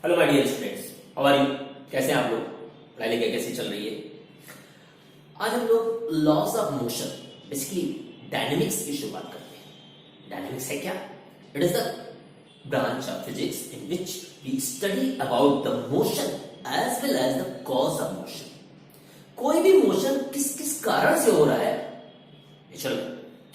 Hello my dear students, how are you? कैसे हैं आप लोग? पढ़ाई लिखाई कैसी चल रही है? आज हम लोग laws of motion, basically dynamics की शुरुआत करते हैं। डायनेमिक्स है क्या? It is the branch of physics in which we study about the motion as well as the cause of motion. कोई भी मोशन किस किस कारण से हो रहा है, चलो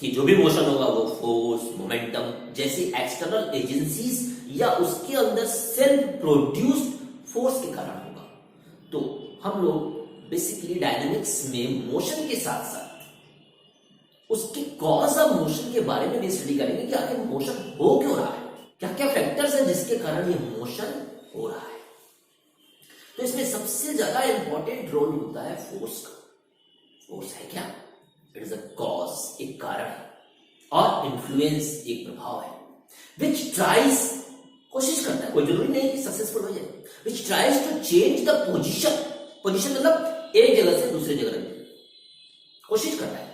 कि जो भी मोशन होगा वो फोर्स, मोमेंटम जैसी एक्सटर्नल एजेंसीज या उसके अंदर सेल्फ प्रोड्यूस्ड फोर्स के कारण होगा। तो हम लोग बेसिकली डायनेमिक्स में मोशन के साथ साथ उसके कॉज ऑफ मोशन के बारे में भी स्टडी करेंगे कि आखिर मोशन हो क्यों रहा है, क्या क्या फैक्टर्स हैं जिसके कारण ये मोशन हो रहा है। तो इसमें सबसे ज्यादा इंपॉर्टेंट रोल होता है फोर्स का। फोर्स है क्या? इट इज अ कॉज, एक कारण है, और इन्फ्लुएंस एक प्रभाव है, विच ट्राइज, कोशिश करता है, कोई जरूरी नहीं कि सक्सेसफुल हो जाए, which tries to change the position. Position मतलब एक जगह से दूसरी जगह रखने की कोशिश करता है,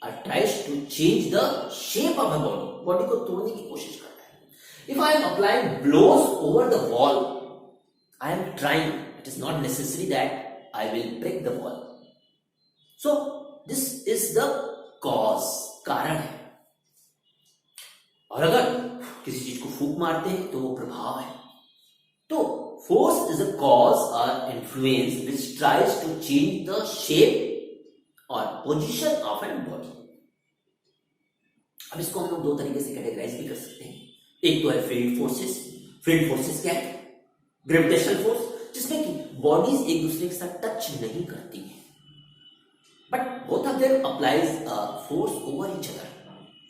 और tries to change the shape of a body, body को तोड़ने की कोशिश करता है। If I am applying blows over the wall, I am trying, it is not necessary that I will break the wall. So this is the cause, कारण है। और अगर किसी चीज को फूंक मारते हैं तो वो प्रभाव है। तो फोर्स इज अ कॉज और influence which tries to change the shape और पोजीशन ऑफ एन बॉडी। अब इसको हम लोग दो तरीके से कैटेगराइज भी कर सकते हैं। एक तो है फील्ड फोर्सेस। फील्ड फोर्सेस क्या है? ग्रेविटेशनल फोर्स, जिसमें कि बॉडीज एक दूसरे के साथ टच नहीं करती है, but both of them applies force over each other.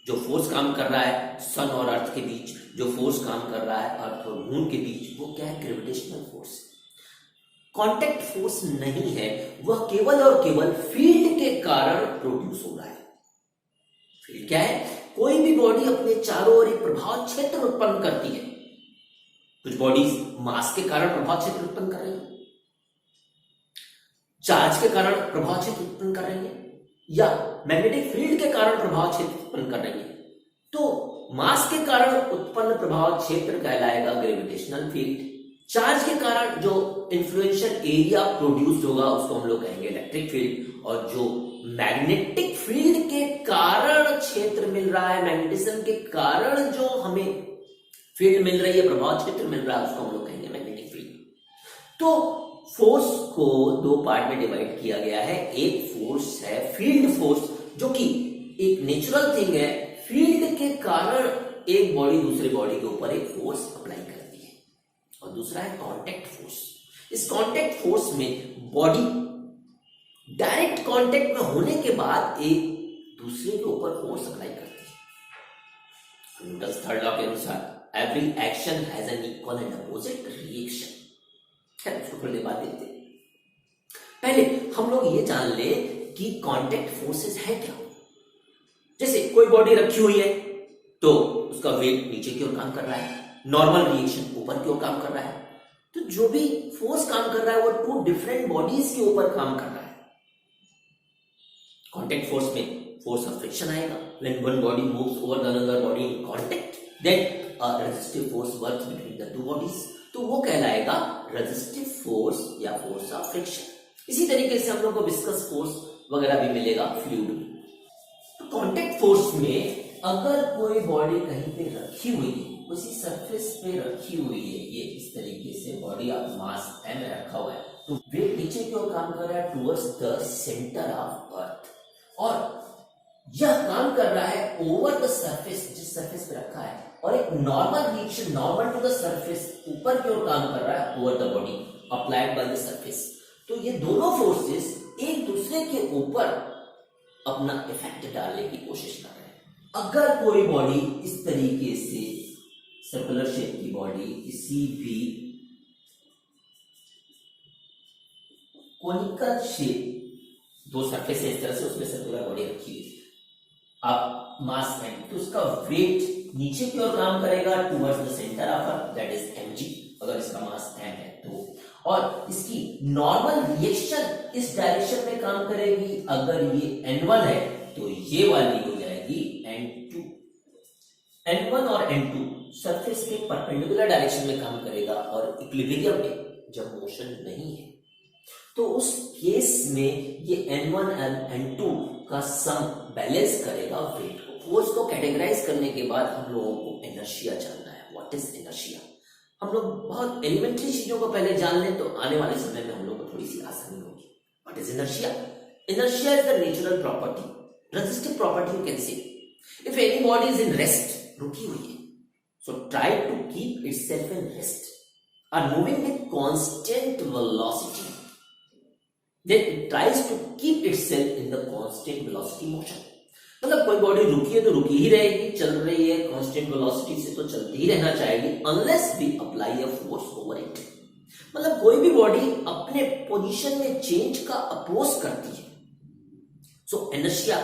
जो फोर्स काम कर रहा है सन और अर्थ के बीच, जो फोर्स काम कर रहा है अर्थ और मून के बीच, वो क्या है? Gravitational force. कांटेक्ट फोर्स नहीं है, वह केवल और केवल फील्ड के कारण प्रोड्यूस हो रहा है। फील्ड क्या है? कोई भी बॉडी अपने चारों ओर एक प्रभाव क्षेत्र उत्पन्न करती है। कुछ बॉडीज मास के कारण प्रभाव क्षेत्र उत्पन्न कर रही है, चार्ज के कारण प्रभाव क्षेत्र उत्पन्न कर रही है, या मैग्नेटिक फील्ड के कारण प्रभाव क्षेत्र उत्पन्न कर रही है। तो मास के कारण उत्पन्न प्रभाव क्षेत्र कहलाएगा ग्रेविटेशनल फील्ड। चार्ज के कारण जो इन्फ्लुएंशियल एरिया प्रोड्यूस होगा उसको हम लोग कहेंगे इलेक्ट्रिक फील्ड। और जो मैग्नेटिक फील्ड के कारण क्षेत्र मिल रहा है, मैग्नेटिज्म के कारण जो हमें फील्ड मिल रही है, प्रभाव क्षेत्र मिल रहा है, उसको हम लोग कहेंगे मैग्नेटिक फील्ड। तो फोर्स को दो पार्ट में डिवाइड किया गया है। एक फोर्स है फील्ड फोर्स, जो कि एक नेचुरल थिंग है। फील्ड के कारण एक बॉडी दूसरे बॉडी के ऊपर एक फोर्स अप्लाई करती है। और दूसरा है कांटेक्ट फोर्स। इस कांटेक्ट फोर्स में बॉडी डायरेक्ट कांटेक्ट में होने के बाद एक दूसरे के ऊपर फोर्स अप्लाई करती है। न्यूटन्स थर्ड लॉ के अनुसार every action has an equal and opposite reaction. उसको थोड़ी देर बाद देखते हैं। पहले हम लोग ये जान ले कि कांटेक्ट फोर्सेस है क्या। जैसे कोई बॉडी रखी हुई है तो उसका वेट नीचे की ओर काम कर रहा है, नॉर्मल रिएक्शन ऊपर की ओर काम कर रहा है। तो जो भी फोर्स काम कर रहा है वो टू डिफरेंट बॉडीज के ऊपर काम कर रहा है। कांटेक्ट फोर्स में फोर्स ऑफ फ्रिक्शन आएगा। When one body moves over the another body in contact, then a resistive force works between the two bodies, तो वो कहलाएगा रेजिस्टिव फोर्स या फोर्स ऑफ फ्रिक्शन। इसी तरीके से हम लोग को विस्कस फोर्स वगैरह भी मिलेगा फ्लूइड में। तो कांटेक्ट फोर्स में अगर कोई बॉडी कहीं पे रखी हुई है, उसी सरफेस पे रखी हुई है, ये इस तरीके से बॉडी ऑफ मास m रखा हुआ है, तो वेट नीचे की ओर काम कर रहा है towards the centre of earth, और यह काम कर रहा है ओवर द सरफेस, जिस सरफेस पे रखा है, और एक normal reaction, normal to the surface, ऊपर की ओर काम कर रहा है over the body applied by the surface. तो ये दोनों फोर्सेस एक दूसरे के ऊपर अपना इफेक्ट डालने की कोशिश कर रहे हैं। अगर कोई बॉडी इस तरीके से सर्कुलर शेप की बॉडी किसी भी कोनिकल शेप, दो सरफेस है इस तरह से, उसमें सर्कुलर बॉडी रखी हुई है, आप मास m, तो उसका वेट नीचे की ओर काम करेगा towards the centre of earth, that is mg, अगर इसका मास m है तो। और इसकी नॉर्मल रिएक्शन इस डायरेक्शन में काम करेगी। अगर ये n1 है तो ये वाली हो जाएगी n2। N1 और N2 सरफेस के परपेंडिकुलर डायरेक्शन में काम करेगा और इक्विलिब्रियम में जब मोशन नहीं है तो उस केस में ये N1 और N2 का सम बैलेंस करेगा वेट को। फोर्स को कैटेगराइज करने के बाद हम लोगों को इनर्शिया जानना है। What is inertia? हम लोग बहुत एलिमेंट्री चीजों को पहले जान लें तो आने वाले समय में हम लोग को थोड़ी सी आसानी होगी। What is inertia? Inertia is the natural property, resistive property you can say. If any body is in rest, रुकी हुई है, so try to keep itself in rest, are moving with constant velocity, then it tries to keep itself in the constant velocity motion. मतलब कोई body रुकी है तो रुकी ही रहेगी, चल रही है कांस्टेंट वेलोसिटी से तो चलती ही रहना चाहेगी unless we apply a force over it. मतलब कोई भी बॉडी अपने पोजीशन में चेंज का अपोज करती है। सो इनर्शिया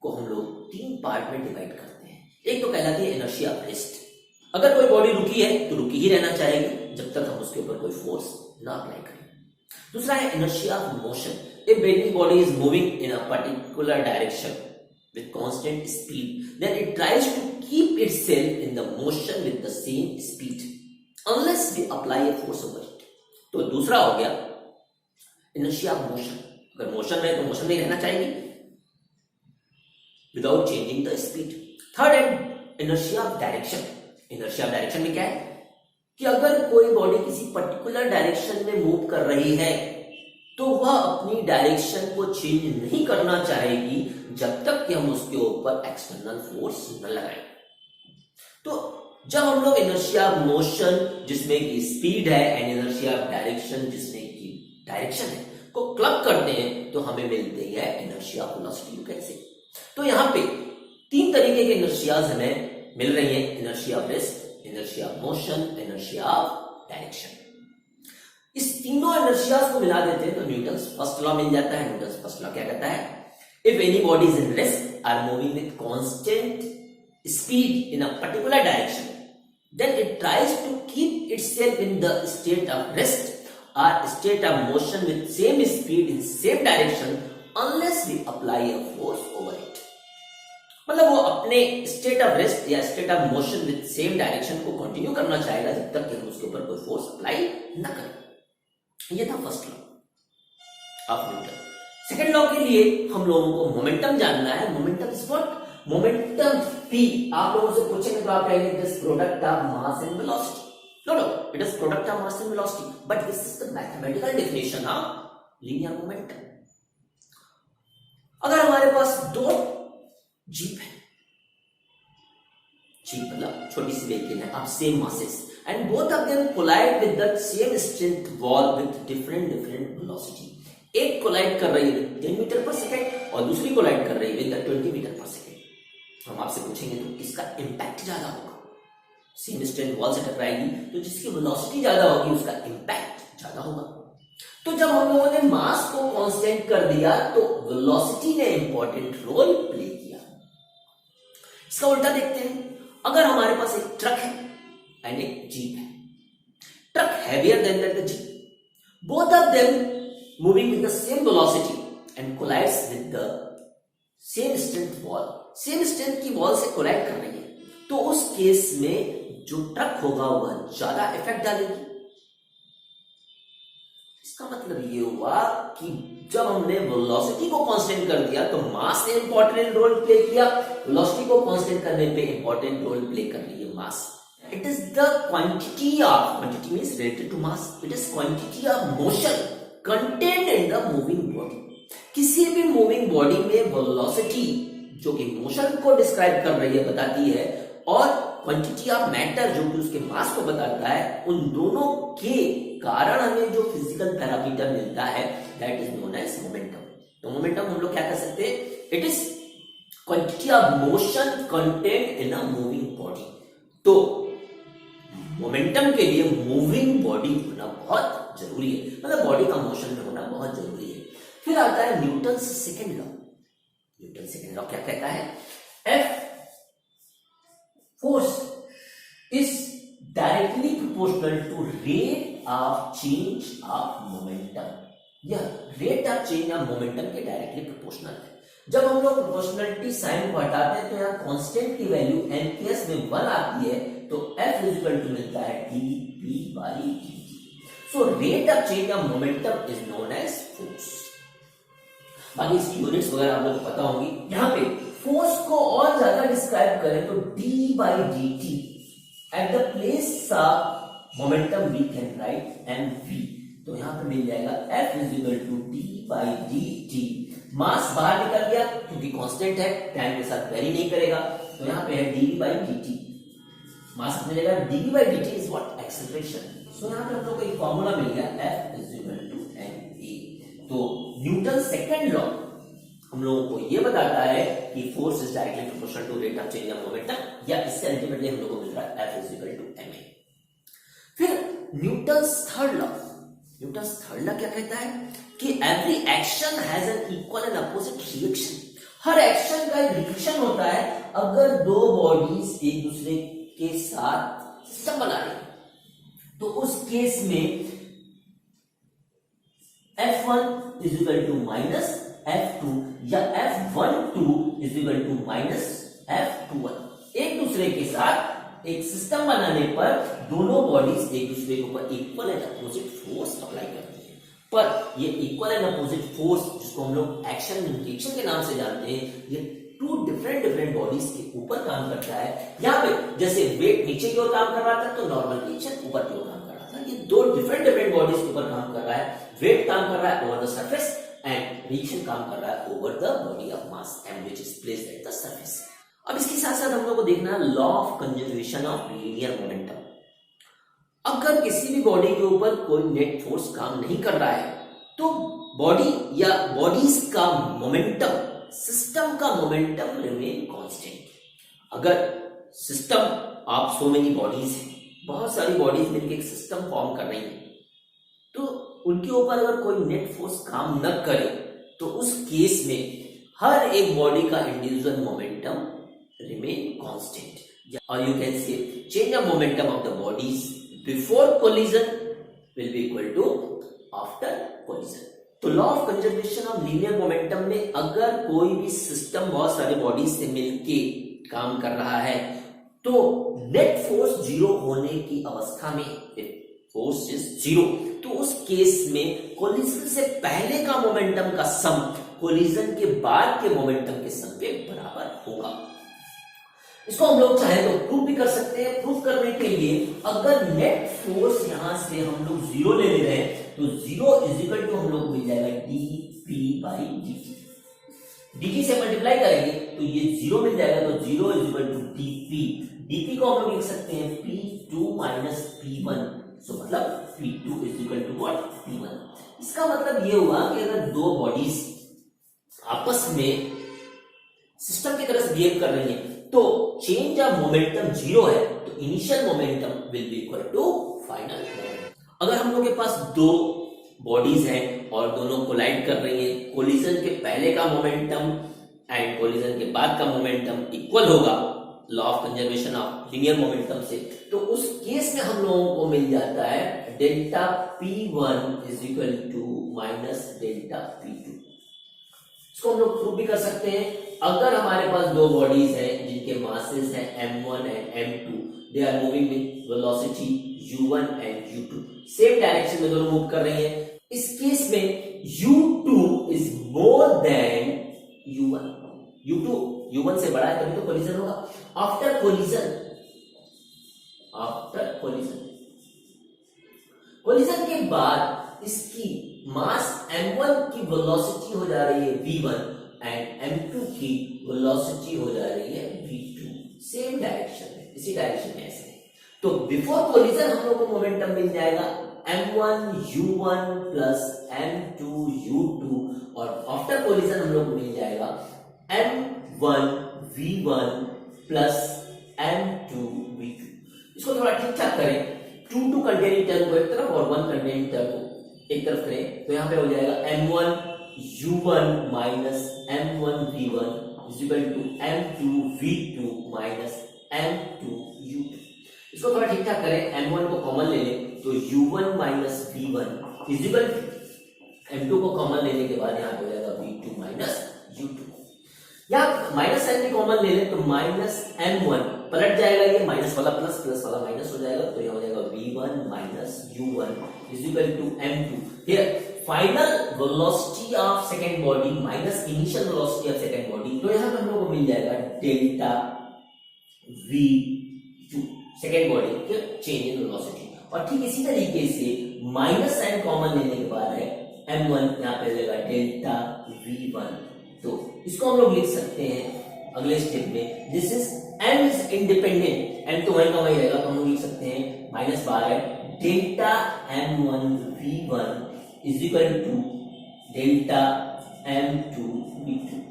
को हम लोग 3 पार्ट में डिवाइड करते हैं। एक तो कहलाती है इनर्शिया ऑफ रेस्ट। अगर कोई बॉडी रुकी है तो रुकी ही रहना चाहेगी जब तक हम उसके ऊपर कोई फोर्स ना अप्लाई करें। दूसरा है inertia of motion. If any body is moving in a particular direction with constant speed then it tries to keep itself in the motion with the same speed unless we apply a force over it. तो दूसरा हो गया inertia of motion. अगर motion में तो motion में रहना चाहेगी without changing the speed. Third है inertia of direction. Inertia of direction में क्या है कि अगर कोई बॉडी किसी पर्टिकुलर डायरेक्शन में मूव कर रही है तो वह अपनी डायरेक्शन को चेंज नहीं करना चाहेगी जब तक कि हम उसके ऊपर एक्सटर्नल फोर्स न लगाएं। तो जब हम लोग इनर्शिया ऑफ मोशन जिसमें कि स्पीड है एंड इनर्शिया ऑफ डायरेक्शन जिसमें कि डायरेक्शन है को क्लब करते हैं तो हमें मिलती है inertia of velocity you can say. तो यहाँ पे 3 तरीके के इनर्शियाज हमें मिल रही हैं। Inertia of rest, inertia of motion, inertia of direction. इस तीनों इनर्शियाज को मिला देते हैं तो न्यूटन्स फर्स्ट लॉ मिल जाता है। न्यूटन्स फर्स्ट लॉ क्या कहता है? If any body is in rest or moving with constant speed in a particular direction then it tries to keep itself in the state of rest or state of motion with same speed in same direction unless we apply a force over it. मतलब वो अपने state of rest या state of motion with same direction को continue करना चाहेगा जब तक कि हम उसके ऊपर कोई फोर्स अप्लाई न करें। ये था first law of Newton. Second law के लिए हम लोगों को मोमेंटम जानना है। Momentum is what? Momentum P आप लोगों से पूछेंगे तो आप कहेंगे this product of mass and velocity. No, it is product of mass and velocity, but this is the mathematical definition of linear momentum. अगर हमारे पास 2 जीप है, जीप मतलब छोटी सी व्हीकल है of same masses and both of them collide with the same strength wall with different velocity. एक collide कर रही है 10 मीटर पर सेकेंड और दूसरी कोलाइड कर रही है विद 20 मीटर पर सेकेंड। हम आपसे पूछेंगे तो किसका इंपैक्ट ज्यादा होगा? सेम स्ट्रेंथ वॉल से टकराएगी तो जिसकी वेलोसिटी ज्यादा होगी उसका इंपैक्ट ज्यादा होगा। तो जब हम लोगों ने मास को कांस्टेंट कर दिया तो वेलोसिटी ने इंपॉर्टेंट रोल प्ले किया। इसका उल्टा देखते हैं। अगर हमारे पास एक ट्रक है एंड एक जीप है, truck heavier than the jeep, both of them moving with the same velocity and collides with the same strength wall. Same strength की वॉल से कोलाइड कर रही है तो उस केस में जो ट्रक होगा वह ज्यादा इफेक्ट डालेगी। इसका मतलब ये हुआ कि जब हमने वेलोसिटी को कांस्टेंट कर दिया तो मास ने इंपॉर्टेंट रोल प्ले किया। वेलोसिटी को कांस्टेंट करने पे इंपॉर्टेंट रोल प्ले कर रही है mass. It is the quantity means related to mass. It is quantity of motion contained in the moving body. किसी भी मूविंग बॉडी में वेलोसिटी जो कि मोशन को डिस्क्राइब कर रही है बताती है और क्वांटिटी ऑफ मैटर जो कि उसके मास को बताता है, उन दोनों के कारण हमें जो फिजिकल पैरामीटर मिलता है that is known as momentum. तो मोमेंटम हम लोग क्या कर सकते हैं? It is quantity of motion content in a moving body. तो मोमेंटम के लिए मूविंग बॉडी होना बहुत जरूरी है, मतलब बॉडी का मोशन में होना बहुत जरूरी है। फिर आता है Newton second law. Newton second law क्या कहता है? F force is directly proportional to rate of change of momentum। यह rate of change of momentum के directly proportional है। जब हम लोग प्रोपोर्शनलिटी साइन को हटाते हैं तो यहाँ कांस्टेंट की वैल्यू n केस में 1 आती है, तो F इज इक्वल टू मिलता है dp by dt। So rate of change of momentum is known as force. बाकी इसकी यूनिट्स वगैरह आप लोग को पता होंगी। यहाँ पे फोर्स को और ज्यादा डिस्क्राइब करें तो d by dt at the place of momentum we can write mv। तो यहाँ पे मिल जाएगा F is equal to d by dt। Mass बाहर निकल गया क्योंकि कांस्टेंट है, टाइम के साथ वेरी नहीं करेगा, तो यहाँ पे है dv बाई dt। मास अपनी जगह dv by dt is what acceleration. So यहाँ पे हम लोग को एक फॉर्मूला मिल गया F is equal to ma। तो न्यूटन सेकंड लॉ हम लोगों को ये बताता है कि force is directly proportional to rate of change of momentum, या इससे अल्टीमेटली हम लोग को मिल रहा है F is equal to ma। फिर न्यूटन्स थर्ड लॉ क्या कहता है कि every action has an equal and opposite reaction. हर एक्शन का एक रिएक्शन होता है अगर दो बॉडीज एक दूसरे के साथ सिस्टम बना रही है। तो उस केस में F1 is equal to minus F2 या F12 is equal to minus F21। एक दूसरे के साथ एक सिस्टम बनाने पर दोनों बॉडीज एक दूसरे के ऊपर equal and opposite force apply करती है। पर ये इक्वल एंड अपोजिट फोर्स जिसको हम लोग एक्शन रिएक्शन के नाम से जानते हैं, ये टू डिफरेंट बॉडीज के ऊपर काम करता है। यहाँ पे जैसे वेट नीचे की ओर काम कर रहा था तो नॉर्मल रिएक्शन ऊपर की ओर काम कर रहा था। ये दो डिफरेंट बॉडीज के ऊपर काम कर रहा है। वेट काम कर रहा है over the surface and reaction काम कर रहा है over the body of mass m which is placed at the surface। अब इसके साथ साथ हम लोग को देखना है law of conservation of linear momentum. अगर किसी भी बॉडी के ऊपर कोई नेट फोर्स काम नहीं कर रहा है तो बॉडी या बॉडीज का मोमेंटम, सिस्टम का मोमेंटम रिमेन कांस्टेंट। अगर सिस्टम आप सो मेनी बॉडीज है, बहुत सारी बॉडीज मिलकर एक सिस्टम फॉर्म कर रही है, तो उनके ऊपर अगर कोई नेट फोर्स काम न करे तो उस केस में हर एक बॉडी का individual momentum remain constant, or you can say change of momentum of the bodies before collision will be equal to after collision। तो law of conservation of linear momentum में अगर कोई भी सिस्टम बहुत सारी बॉडीज से मिलके काम कर रहा है तो नेट फोर्स जीरो होने की अवस्था में, फोर्स इज जीरो, तो उस केस में कोलिजन से पहले का मोमेंटम का सम कोलिजन के बाद के मोमेंटम के सम के बराबर होगा। इसको हम लोग चाहे तो प्रूफ भी कर सकते हैं। प्रूफ करने के लिए अगर नेट फोर्स यहां से हम लोग जीरो ले रहे हैं तो जीरो इज इक्वल टू हम लोग मिल जाएगा dp बाई dt से मल्टीप्लाई करेंगे तो ये जीरो मिल जाएगा, तो zero is equal to dp को हम लोग लिख सकते हैं p2 माइनस p1। सो मतलब p2 is equal to what p1। इसका मतलब ये हुआ कि अगर दो बॉडीज आपस में सिस्टम की तरह से बिहेव कर रही है तो चेंज ऑफ मोमेंटम जीरो है, तो initial momentum will be equal to final momentum. अगर हम लोग के पास दो बॉडीज हैं और दोनों कोलाइड कर रही हैं, कोलिजन के पहले का मोमेंटम एंड कोलिजन के बाद का मोमेंटम इक्वल होगा law of conservation of linear momentum से, तो उस केस में हम लोगों को मिल जाता है delta p1 is equal to minus delta p2। इसको हम लोग प्रूव भी कर सकते हैं। अगर हमारे पास दो बॉडीज हैं जिनके मासेस हैं m1 and m2, they are moving with velocity u1 and u2, same direction में दोनों मूव कर रही हैं, इस केस में u2 is more than u1। u1 से बड़ा है तभी तो कोलिजन होगा। आफ्टर कोलिजन के बाद इसकी मास m1 की वेलोसिटी हो जा रही है v1 एंड m2 की वेलोसिटी हो जा रही है v2, सेम डायरेक्शन में, इसी डायरेक्शन में ऐसे। तो बिफोर कोलिजन हम लोग को मोमेंटम मिल जाएगा m1 u1 plus m2 u2, और आफ्टर कोलिजन हम लोग को मिल जाएगा m1 v1 plus m2 v2। इसको थोड़ा ठीक ठाक करें, 2 कंटेनिंग टर्म को एक तरफ और 1 कंटेनिंग टर्म को एक तरफ करें तो यहां पे हो जाएगा m1 u1 minus m1 v1 is equal to m2 v2 minus m2 u2। इसको थोड़ा ठीक ठाक करें, m1 को कॉमन ले लें तो u1 minus v1 is equal to m2 को कॉमन लेने के बाद यहां पे हो जाएगा v2 माइनस u2। या माइनस साइन भी कॉमन ले लें तो माइनस m1 पलट जाएगा, ये माइनस वाला प्लस, प्लस वाला माइनस हो जाएगा, तो यह हो जाएगा v1 minus u1 is equal to m2। Here final velocity of second body minus initial velocity of second body, तो यहां पर हम लोग को मिल जाएगा डेल्टा v2 सेकंड बॉडी के चेंज इन वेलोसिटी। और ठीक इसी तरीके से माइनस साइन कॉमन लेने के बाद है m1 यहाँ पे रहेगा डेल्टा v1, तो इसको हम लोग लिख सकते हैं अगले स्टेप में, this is m is independent, m तो वही का वही रहेगा, तो हम लोग लिख सकते हैं माइनस बार है delta m1 v1 is equal to delta m2 v2।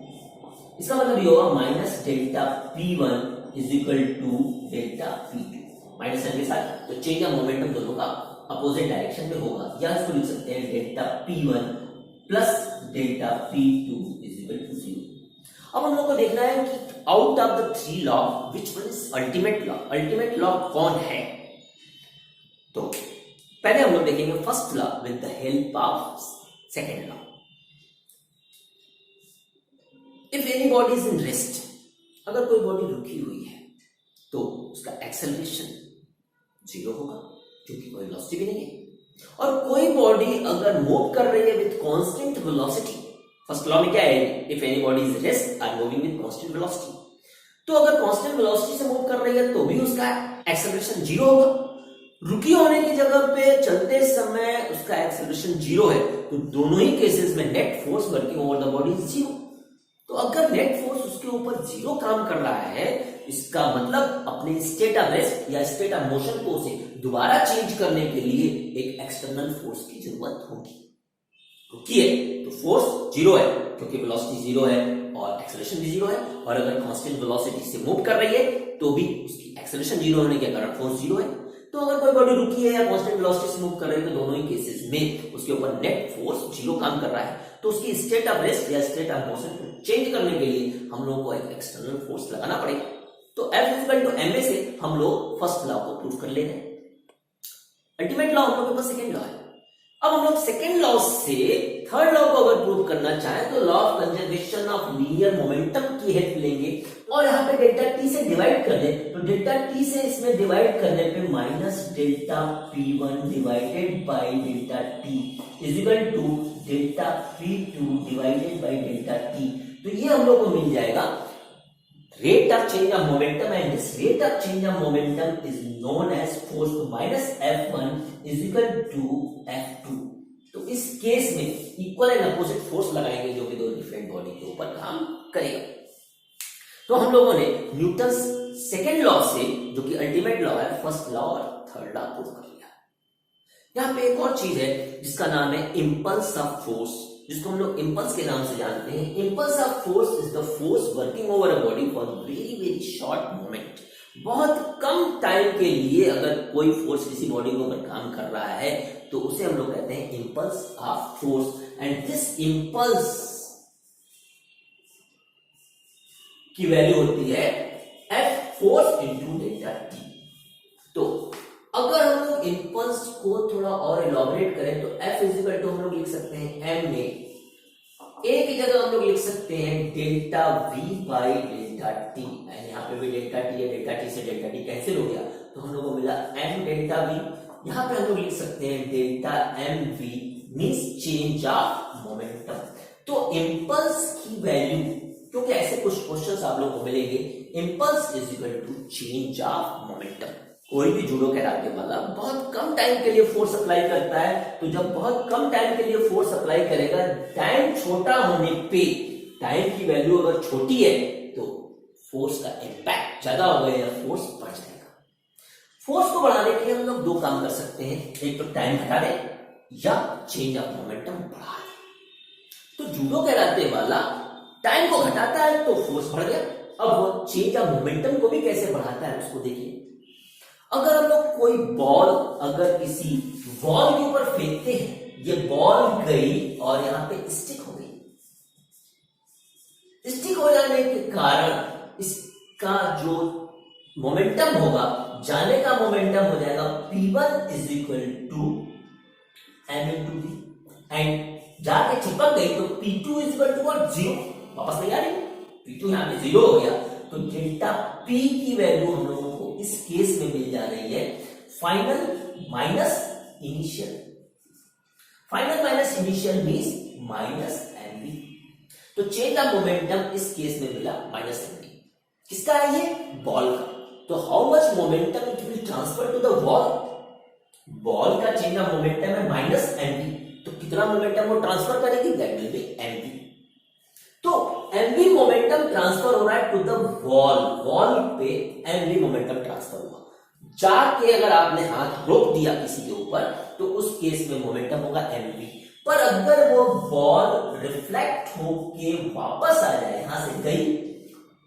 इसका मतलब ये होगा minus delta p1 is equal to delta p2, minus sign के साथ, तो चेंज ऑफ मोमेंटम दोनों का अपोजिट डायरेक्शन में होगा, या इसको लिख सकते हैं delta p1 plus delta p2 is equal to 0। अब हम लोग को देखना है कि out of the three law which one is ultimate law, ultimate law कौन है। तो पहले हम लोग देखेंगे first law with the help of second law. If any body is in rest, अगर कोई बॉडी रुकी हुई है तो उसका एक्सेलरेशन 0 होगा क्योंकि कोई वेलोसिटी भी नहीं है, और कोई बॉडी अगर मूव कर रही है with constant velocity, first law में क्या है, if any body is rest or moving with constant velocity, तो अगर कांस्टेंट वेलोसिटी से मूव कर रही है तो भी उसका एक्सेलरेशन 0 होगा। रुकी होने की जगह पे चलते समय उसका एक्सेलरेशन 0 है, तो दोनों ही केसेस में net force working over the body is 0। तो अगर नेट फोर्स उसके ऊपर 0 काम कर रहा है, इसका मतलब अपने स्टेट ऑफ रेस्ट या स्टेट ऑफ मोशन को उसे दोबारा चेंज करने के लिए एक एक्सटर्नल फोर्स की जरूरत होगी। रुकी है तो फोर्स 0 है क्योंकि वेलोसिटी 0 है और एक्सेलरेशन भी 0 है, और अगर कांस्टेंट वेलोसिटी से मूव कर रही है तो भी उसकी एक्सेलरेशन 0 होने के कारण फोर्स 0 है। तो अगर कोई बॉडी रुकी है या कांस्टेंट वेलोसिटी से मूव कर रही है तो दोनों ही केसेस में उसके ऊपर नेट फोर्स 0 काम कर रहा है, तो उसकी स्टेट ऑफ रेस्ट या स्टेट ऑफ मोशन को चेंज करने के लिए हम लोगों को एक एक्सटर्नल फोर्स लगाना पड़ेगा। तो F इक्वल टू ma से हम लोग फर्स्ट लॉ को प्रूव कर ले रहे हैं। अल्टीमेट लॉ हम लोग के पास सेकंड लॉ है। अब हम लोग सेकंड लॉ से थर्ड लॉ को अगर प्रूव करना चाहें तो law of conservation of linear momentum की हेल्प लेंगे, और यहाँ पे डेल्टा t से डिवाइड कर दे, तो डेल्टा t से इसमें डिवाइड करने पे minus delta p1 divided by delta t is equal to delta p2 divided by delta t। तो ये हम लोग को मिल जाएगा rate of change of momentum, and this rate of change of momentum is known as force minus F1 is equal to F2। तो इस case में इक्वल एंड अपोजिट फोर्स लगाएंगे जो कि दो डिफरेंट बॉडी के ऊपर काम करेगा। तो हम लोगों ने न्यूटन सेकेंड लॉ से, जो कि अल्टीमेट लॉ है, फर्स्ट लॉ और थर्ड लॉ प्रूव कर लिया। यहाँ पे एक और चीज है जिसका नाम है इंपल्स ऑफ फोर्स, जिसको हम लोग इंपल्स के नाम से जानते हैं। Impulse of force is the force working over a body for very very short moment. बहुत कम टाइम के लिए अगर कोई फोर्स किसी बॉडी के ऊपर काम कर रहा है तो उसे हम लोग कहते हैं impulse of force, and this impulse की वैल्यू होती है F force into delta T. तो अगर हम लोग इंपल्स को थोड़ा और इलॉबरेट करें तो F इज इक्वल टू हम लोग लिख सकते हैं m में a की जगह हम लोग लिख सकते हैं delta v by delta T, and यहाँ पे भी डेल्टा टी है, डेल्टा टी से डेल्टा टी कैंसिल हो गया तो हम लोग को मिला m डेल्टा v। यहाँ पे हम लोग लिख सकते हैं delta m v means change of momentum. तो इंपल्स की वैल्यू, क्योंकि ऐसे कुछ क्वेश्चंस आप लोगों को मिलेंगे, impulse is equal to change of momentum. कोई भी जूडो कराटे वाला बहुत कम टाइम के लिए फोर्स अप्लाई करता है, तो जब बहुत कम टाइम के लिए फोर्स अप्लाई करेगा, टाइम छोटा होने पे, टाइम की वैल्यू अगर छोटी है तो फोर्स का इंपैक्ट ज्यादा होगा या फोर्स बढ़ जाएगा। फोर्स को बढ़ाने के लिए हम लोग दो काम कर सकते हैं, एक तो टाइम घटा दें या चेंज ऑफ मोमेंटम बढ़ा दें। तो जूडो कराटे वाला टाइम को घटाता है तो फोर्स बढ़ गया, अब वो चेंज ऑफ मोमेंटम को भी कैसे बढ़ाता है उसको देखिए। अगर हम लोग कोई बॉल अगर किसी वॉल के ऊपर फेंकते हैं, ये बॉल गई और यहां पे स्टिक हो गई, स्टिक हो जाने के कारण इसका जो मोमेंटम होगा, जाने का मोमेंटम हो जाएगा P1 is equal to m into v, and जाके चिपक गई तो P2 इज इक्वल टू 0, वापस नहीं आ रही। P2 यहाँ पे 0 हो गया, तो डेल्टा P की वैल्यू हम लोगों को इस केस में मिल जा रही है final minus initial. Final minus initial means minus mv। तो चेंज ऑफ मोमेंटम इस केस में मिला माइनस mv। किसका है ये? बॉल का। तो how much momentum it will transfer to the ball? Ball का चेंज ऑफ मोमेंटम है माइनस mv, तो कितना मोमेंटम वो ट्रांसफर करेगी? That will be mv। तो mv मोमेंटम ट्रांसफर हो रहा है टू द वॉल, वॉल पे mv मोमेंटम ट्रांसफर हुआ। जाके अगर आपने हाथ रोक दिया किसी के ऊपर तो उस केस में मोमेंटम होगा mv। पर अगर वो बॉल रिफ्लेक्ट होके वापस आ जाए, यहां से गई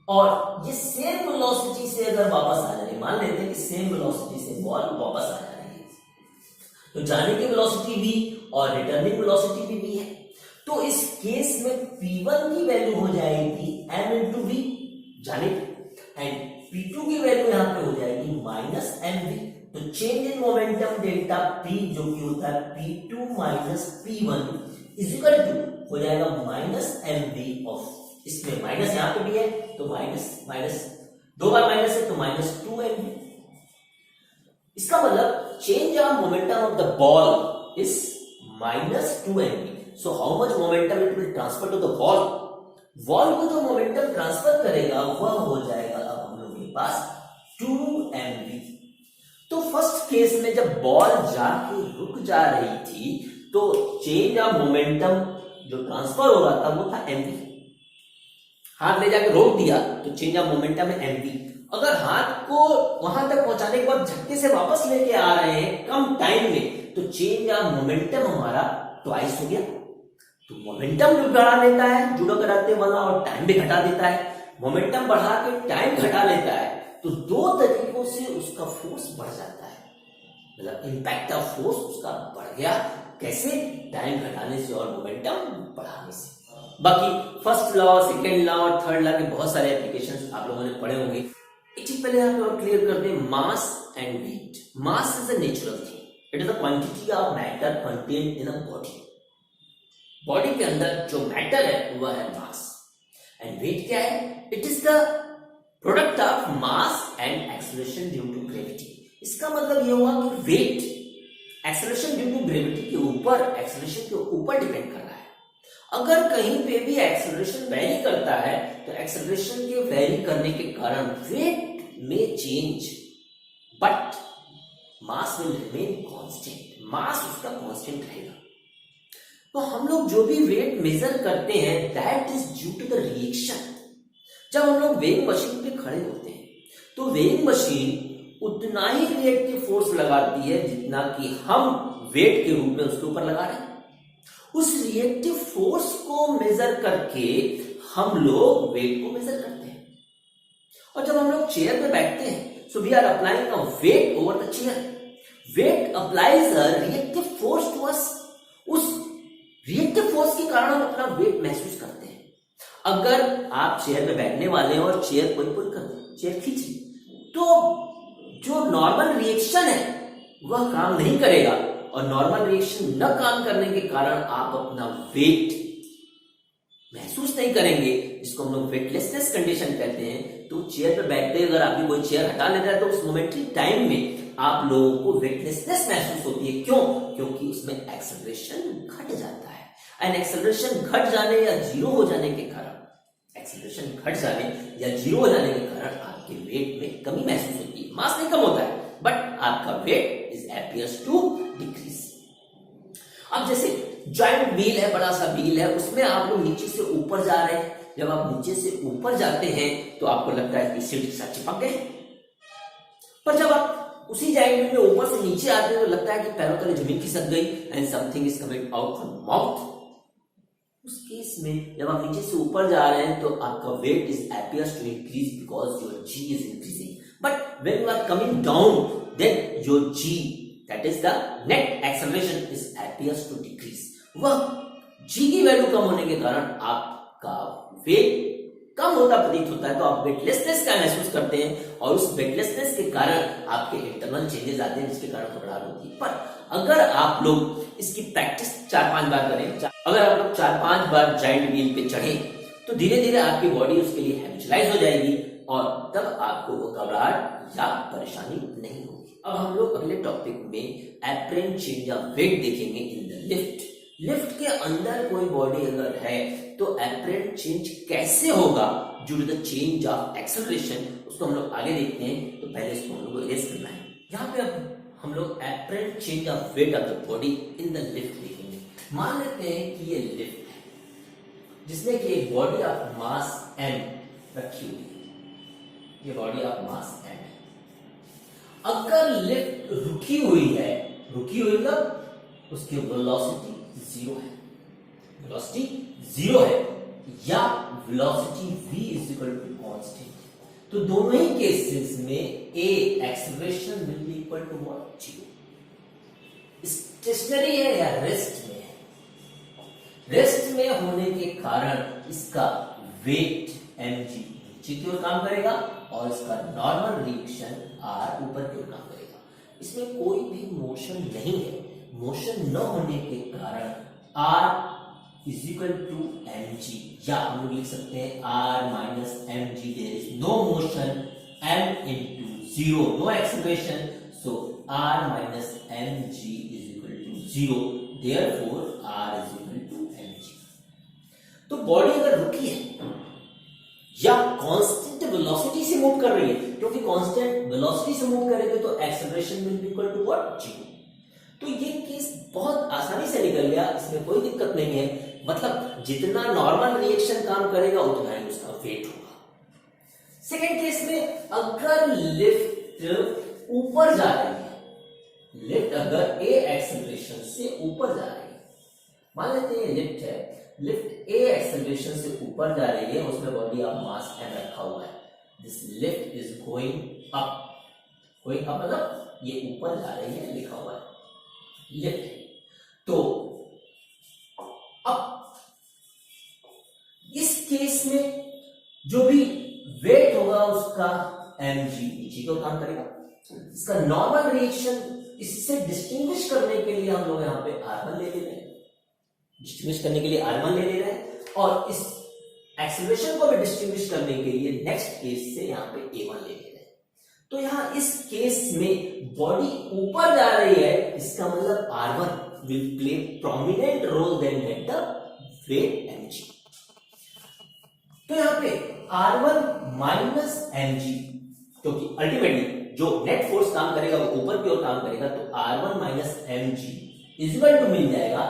और ये सेम वेलोसिटी से अगर वापस आ जाए, मान लेते हैं कि सेम वेलोसिटी से बॉल वापस आ जा रही है, तो जाने की वेलोसिटी v और रिटर्निंग वेलोसिटी भी v है। तो इस केस में p1 की वैल्यू हो जाएगी m इंटू v जाने की, एंड p2 की वैल्यू यहां पे हो जाएगी माइनस mv। तो change in momentum delta p जो कि होता है p2 minus p1 is equal to हो जाएगा माइनस mv ऑफ, इसमें माइनस यहां पे भी है तो माइनस माइनस दो बार माइनस है तो माइनस 2mv। इसका मतलब change of momentum of the ball is minus 2mv। So how much momentum it will transfer to the ball? Ball को जो मोमेंटम ट्रांसफर करेगा वह हो जाएगा अब हम लोग के पास 2mv। तो फर्स्ट केस में जब बॉल जाके रुक जा रही थी तो चेंज ऑफ मोमेंटम जो ट्रांसफर हो रहा था वो था mv। हाथ ले जाके रोक दिया तो चेंज ऑफ मोमेंटम है mv। अगर हाथ को वहां तक पहुंचाने के बाद झटके से वापस लेके आ रहे हैं कम टाइम में तो चेंज ऑफ मोमेंटम हमारा ट्वाइस हो गया। तो मोमेंटम भी बढ़ा लेता है जुड़ो कराते वाला और टाइम भी घटा देता है। मोमेंटम बढ़ा के टाइम घटा लेता है तो दो तरीकों से उसका फोर्स बढ़ जाता है, मतलब इंपैक्ट ऑफ फोर्स उसका बढ़ गया। कैसे? टाइम घटाने से और मोमेंटम बढ़ाने से। बाकी फर्स्ट लॉ, सेकेंड लॉ और थर्ड लॉ के बहुत सारे एप्लीकेशंस आप लोगों ने पढ़े होंगे। एक चीज पहले यहाँ पे और क्लियर कर दें, mass and weight. Mass is a natural thing, it is the quantity of matter contained in a body. Body के अंदर जो मैटर है वह है मास, एंड वेट क्या है? It is the product of mass and acceleration due to gravity. इसका मतलब ये हुआ कि weight acceleration due to gravity के ऊपर, एक्सेलरेशन के ऊपर डिपेंड कर रहा है। अगर कहीं पे भी एक्सेलरेशन वेरी करता है तो एक्सेलरेशन के वेरी करने के कारण वेट में change, but mass will remain constant. Mass उसका कांस्टेंट रहेगा। तो हम लोग जो भी वेट मेजर करते हैं that is due to the reaction. जब हम लोग वेइंग मशीन पे खड़े होते हैं तो वेइंग मशीन उतना ही रिएक्टिव फोर्स लगाती है जितना कि हम वेट के रूप में उसके ऊपर लगा रहे हैं। उस रिएक्टिव फोर्स को मेजर करके हम लोग वेट को मेजर करते हैं। और जब हम लोग चेयर पे बैठते हैं so we are applying a weight over the chair. Weight applies a reactive force to us. उस रिएक्टिव फोर्स के कारण हम अपना वेट महसूस करते हैं। अगर आप चेयर में बैठने वाले हैं और चेयर कोई पुल कर दो, चेयर खींची, तो जो नॉर्मल रिएक्शन है वह काम नहीं करेगा, और नॉर्मल रिएक्शन न काम करने के कारण आप अपना वेट महसूस नहीं करेंगे, जिसको हम लोग वेटलेसनेस कंडीशन कहते हैं। तो चेयर पे बैठते अगर आपकी कोई चेयर हटा लेता है तो उस मोमेंटरी टाइम में आप लोगों को वेटलेसनेस महसूस होती है। क्यों? क्योंकि उसमें एक्सेलरेशन घट जाता है, एंड एक्सेलरेशन घट जाने या जीरो हो जाने के कारण, एक्सेलरेशन घट जाने या जीरो हो जाने के कारण आपके वेट में कमी महसूस होती है। मास नहीं कम होता है, बट आपका weight is appears to decrease. अब जैसे जॉइंट व्हील है, बड़ा सा व्हील है, उसमें आप लोग नीचे से ऊपर जा रहे हैं। जब आप नीचे से ऊपर जाते हैं तो आपको लगता है कि सीट के साथ चिपक गए, पर जब आप उसी जॉइंट व्हील में ऊपर से नीचे आते हैं तो लगता है कि पैरों तले जमीन खिसक गई and something is coming out from mouth. उस केस में जब आप नीचे से ऊपर जा रहे हैं तो आपका weight is appears to increase because your G is increasing. But when you are coming down, then your G, that is the net acceleration, is appears to decrease. वह G की वैल्यू कम होने के कारण आपका वेट कम होता प्रतीत होता है, तो आप वेटलेसनेस का महसूस करते हैं, और उस वेटलेसनेस के कारण आपके इंटरनल चेंजेस आते हैं जिसके कारण घबराहट होती है। पर अगर आप लोग इसकी प्रैक्टिस 4-5 बार करें, अगर आप लोग 4-5 बार जॉइंट व्हील पे चढ़े तो धीरे धीरे आपकी बॉडी उसके लिए हैबिचुअलाइज हो जाएगी और तब आपको वो घबराहट या परेशानी नहीं होगी। अब हम लोग अगले टॉपिक में एपरेंट चेंज ऑफ वेट देखेंगे इन द लिफ्ट। लिफ्ट के अंदर कोई बॉडी अगर है तो एपरेंट चेंज कैसे होगा due to the change of acceleration, उसको हम लोग आगे देखते हैं। तो पहले इसको हम लोग को इरेज करना है। यहाँ पे अब हम लोग apparent change of weight of the body in the lift देखेंगे। मान लेते हैं कि ये लिफ्ट है जिसमें कि एक बॉडी ऑफ मास m रखी हुई है। ये बॉडी ऑफ मास m है। अगर लिफ्ट रुकी हुई मतलब उसकी वेलोसिटी जीरो है, या velocity v is equal to constant. तो दोनों ही केसेस में a acceleration will be equal to what, zero. Stationary है या रेस्ट में है? रेस्ट में होने के कारण इसका वेट mg नीचे की ओर काम करेगा और इसका नॉर्मल रिएक्शन r ऊपर की ओर काम करेगा। इसमें कोई भी मोशन नहीं है। मोशन न होने के कारण r is equal to mg, या हम लोग लिख सकते हैं r minus mg। There is no motion, m into zero, no acceleration, so r minus mg is equal to zero. Therefore r is equal to mg। तो body अगर रुकी है या कांस्टेंट वेलोसिटी से मूव कर रही है, क्योंकि कांस्टेंट वेलोसिटी से मूव करेंगे तो acceleration will be equal to what, zero. तो ये केस बहुत आसानी से निकल गया, इसमें कोई दिक्कत नहीं है। मतलब जितना नॉर्मल रिएक्शन काम करेगा उतना ही उसका वेट होगा। सेकेंड केस में अगर लिफ्ट ऊपर जा रही है, लिफ्ट अगर a एक्सेलरेशन से ऊपर जा रही है, मान लेते हैं लिफ्ट है, लिफ्ट a एक्सेलरेशन से ऊपर जा रही है, उसमें बॉडी ऑफ मास m रखा हुआ है। This lift is going up, मतलब ये ऊपर जा रही है, लिखा हुआ है लिफ्ट। तो अब इस केस में जो भी वेट होगा उसका mg नीचे को काम करेगा। इसका नॉर्मल रिएक्शन, इससे डिस्टिंग्विश करने के लिए हम लोग यहाँ पे r1 ले रहे हैं, डिस्टिंग्विश करने के लिए r1 ले रहे हैं, और इस एक्सेलरेशन को भी डिस्टिंग्विश करने के लिए नेक्स्ट केस से यहाँ पे a1 ले रहे हैं। तो यहाँ इस केस में बॉडी ऊपर जा रही है, इसका मतलब r1 will play prominent role than at the weight mg। तो यहाँ पे r1 माइनस mg, क्योंकि अल्टीमेटली जो नेट फोर्स काम करेगा वो ऊपर की ओर काम करेगा, तो r1 minus mg is equal to मिल जाएगा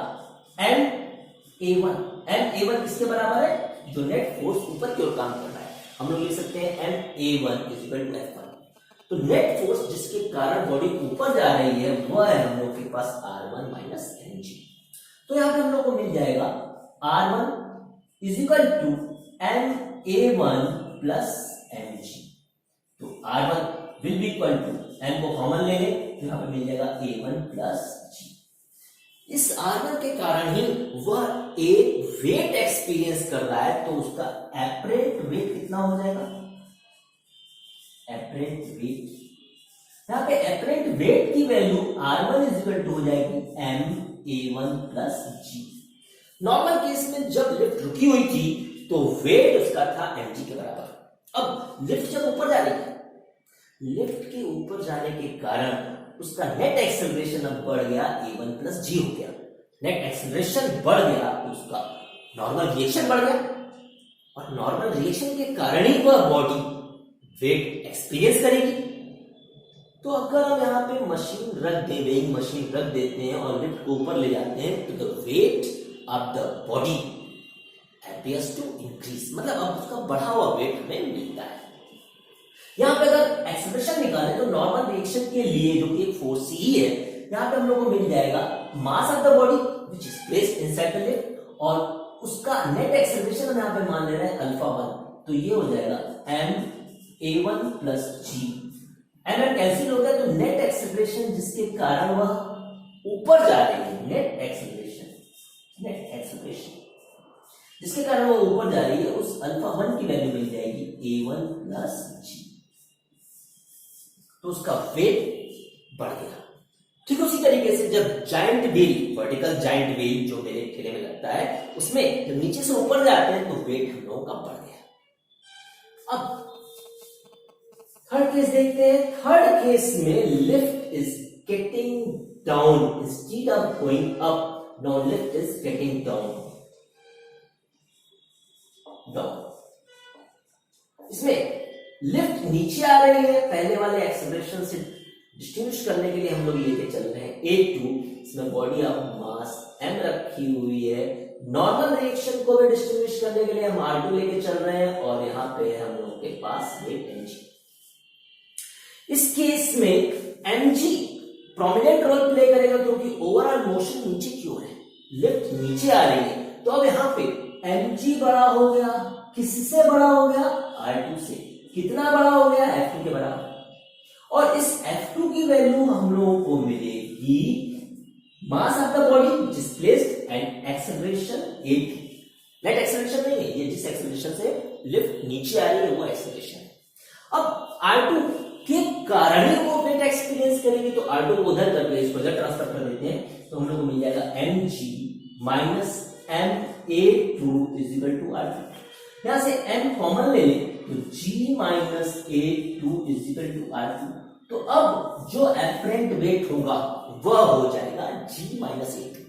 ma1। ma1 किसके बराबर है? जो नेट फोर्स ऊपर की ओर काम कर रहा है। हम लोग लिख सकते हैं ma1 is equal to f1। तो नेट फोर्स जिसके कारण बॉडी ऊपर जा रही है वह है हम लोग के पास r1 माइनस mg। तो यहां पे हम लोग को मिल जाएगा r1 is equal to ma1 plus mg। तो r1 will be equal to, m को कॉमन ले लें तो यहां पे मिल जाएगा a1 प्लस g। इस r1 के कारण ही वह एक वेट एक्सपीरियंस कर रहा है, तो उसका एपरेंट वेट कितना हो जाएगा? एपरेंट वेट, यहाँ पे एपरेंट वेट की value r1 is equal to हो जाएगी ma1 plus g। Normal case में जब लिफ्ट रुकी हुई थी तो वेट उसका था mg के बराबर। अब लिफ्ट जब ऊपर जा रही है, लिफ्ट के ऊपर जाने के कारण उसका नेट एक्सेलरेशन अब बढ़ गया, a1 प्लस g हो गया। नेट एक्सेलरेशन बढ़ गया तो उसका नॉर्मल रिएक्शन बढ़ गया, और नॉर्मल रिएक्शन के कारण ही वह बॉडी वेट एक्सपीरियंस करेगी। तो अगर हम यहाँ पे मशीन रख दे, वेइंग मशीन रख देते हैं और लिफ्ट को ऊपर ले जाते हैं, तो the weight of the body appears to increase, मतलब अब उसका बढ़ा हुआ वेट हमें मिलता है। यहाँ पे अगर एक्सेलरेशन निकालें तो नॉर्मल रिएक्शन के लिए, जो कि एक फोर्स ही है, यहाँ पे हम लोग को मिल जाएगा mass of the body which is placed inside the lift, और उसका नेट एक्सेलरेशन हम यहाँ पे मान ले रहे हैं अल्फा 1। तो ये हो जाएगा ma1 plus g। m cancel हो गया तो नेट एक्सेलरेशन जिसके कारण वह ऊपर जा रही है, नेट एक्सेलरेशन जिसके कारण वो ऊपर जा रही है, उस अल्फा 1 की वैल्यू मिल जाएगी a1 प्लस g। तो उसका वेट बढ़ गया। ठीक उसी तरीके से जब giant wheel, vertical giant wheel जो मेरे ठेले में लगता है, उसमें जब नीचे से ऊपर जाते हैं तो वेट हम लोगों का बढ़ गया। अब थर्ड केस देखते हैं। थर्ड केस में lift is getting down instead of going up, now lift is getting down. इसमें लिफ्ट नीचे आ रही है, पहले वाले एक्सेलरेशन से डिस्टिंग्विश करने के लिए हम लोग लेके चल रहे हैं A2, इसमें बॉडी ऑफ मास m रखी हुई है। नॉर्मल रिएक्शन को भी डिस्टिंग्विश करने के लिए हम R2 लेके चल रहे हैं और यहाँ पे हम लोगों के पास वेट mg। इस केस में mg प्रोमिनेंट रोल प्ले करेगा क्योंकि ओवरऑल मोशन नीचे की ओर है, लिफ्ट नीचे आ रही है, तो अब यहाँ पे mg बड़ा हो गया। किससे बड़ा हो गया? R2 से। कितना बड़ा हो गया? F2 के बराबर। और इस F2 की वैल्यू हम लोगों को मिलेगी mass of the body which is placed and acceleration A2। Net acceleration नहीं है, ये जिस एक्सेलरेशन से लिफ्ट नीचे आ रही है वो एक्सेलरेशन है। अब R2 के कारण ही वो वेट एक्सपीरियंस करेगी, तो R2 को उधर करके इसको इधर ट्रांसफर कर देते हैं, तो हम लोग को मिल जाएगा mg minus ma2 is equal to R2। यहां से m कॉमन ले लें तो g minus a2 is equal to R2। तो अब जो एपरेंट वेट होगा वह हो जाएगा g माइनस a2।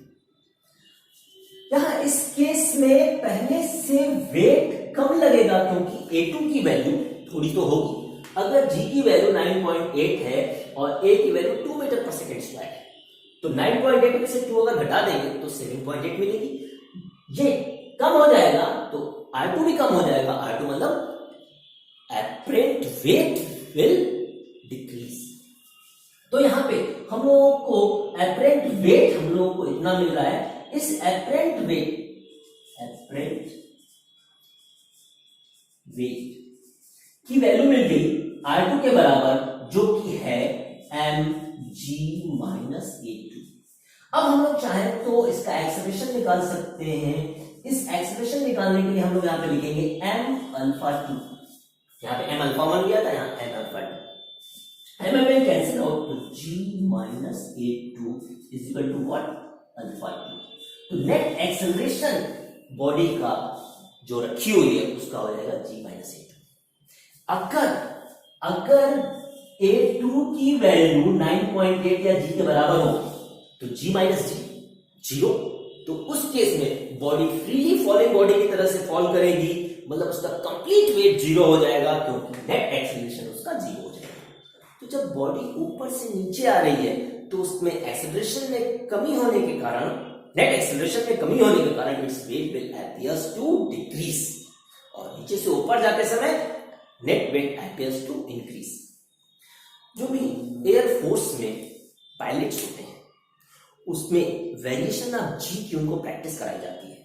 यहां इस केस में पहले से वेट कम लगेगा क्योंकि a2 की वैल्यू थोड़ी तो होगी। अगर g की वैल्यू 9.8 है और a की वैल्यू 2 मीटर पर सेकेंड स्क्वायर है, तो 9.8 में से 2 अगर घटा देंगे तो 7.8 मिलेगी। ये कम हो जाएगा तो R2 भी कम हो जाएगा। R2 मतलब एपरेंट वेट विल डिक्रीज। तो यहां पे हम लोगों को एपरेंट वेट हम लोगों को इतना मिल रहा है। इस एपरेंट वेट की वैल्यू मिल गई R2 के बराबर, जो कि है mg माइनस a2। अब हम लोग चाहें तो इसका एक्सेलरेशन निकाल सकते हैं। इस एक्सेलरेशन निकालने के लिए हम लोग यहां पे लिखेंगे m अल्फा 2। यहां पे m अल्फा 1 लिया था, यहां m अल्फा 2। m में कैंसिल आउट तो g minus a2 is equal to what? Alpha 2। तो नेट एक्सेलरेशन बॉडी का जो रखी हुई है उसका हो जाएगा g माइनस a2। अगर a2 की वैल्यू 9.8 या g के बराबर हो तो g माइनस g 0, तो उस केस में बॉडी फ्रीली फॉलिंग बॉडी की तरह से फॉल करेगी, मतलब उसका कंप्लीट वेट 0 हो जाएगा क्योंकि नेट एक्सेलरेशन उसका 0 हो जाएगा। तो जब बॉडी ऊपर से नीचे आ रही है तो उसमें एक्सेलरेशन में कमी होने के कारण, नेट एक्सेलरेशन में कमी होने के कारण its weight will appears to decrease, और नीचे से ऊपर जाते समय net weight appears to increase. जो भी एयर फोर्स में पायलट्स होते हैं उसमें वेरिएशन ऑफ जी की उनको प्रैक्टिस कराई जाती है।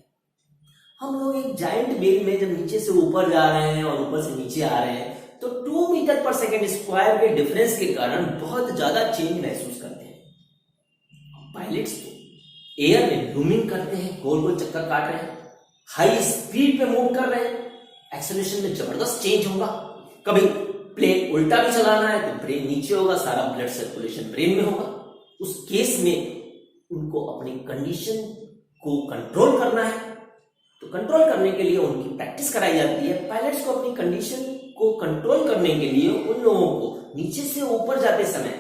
हम लोग एक जायंट व्हील में जब नीचे से ऊपर जा रहे हैं और ऊपर से नीचे आ रहे हैं तो 2 मीटर पर सेकेंड स्क्वायर के डिफरेंस के कारण बहुत ज्यादा चेंज महसूस करते हैं। पायलट्स तो एयर में लूमिंग करते हैं, गोल गोल चक्कर काट रहे हैं, हाई स्पीड पे मूव कर रहे हैं, एक्सेलरेशन में जबरदस्त चेंज होगा। कभी प्लेन उल्टा भी चलाना है तो ब्रेन नीचे होगा, सारा ब्लड सर्कुलेशन ब्रेन में होगा। उस केस में उनको अपनी कंडीशन को कंट्रोल करना है, तो कंट्रोल करने के लिए उनकी प्रैक्टिस कराई जाती है। पायलट्स को अपनी कंडीशन को कंट्रोल करने के लिए उन लोगों को नीचे से ऊपर जाते समय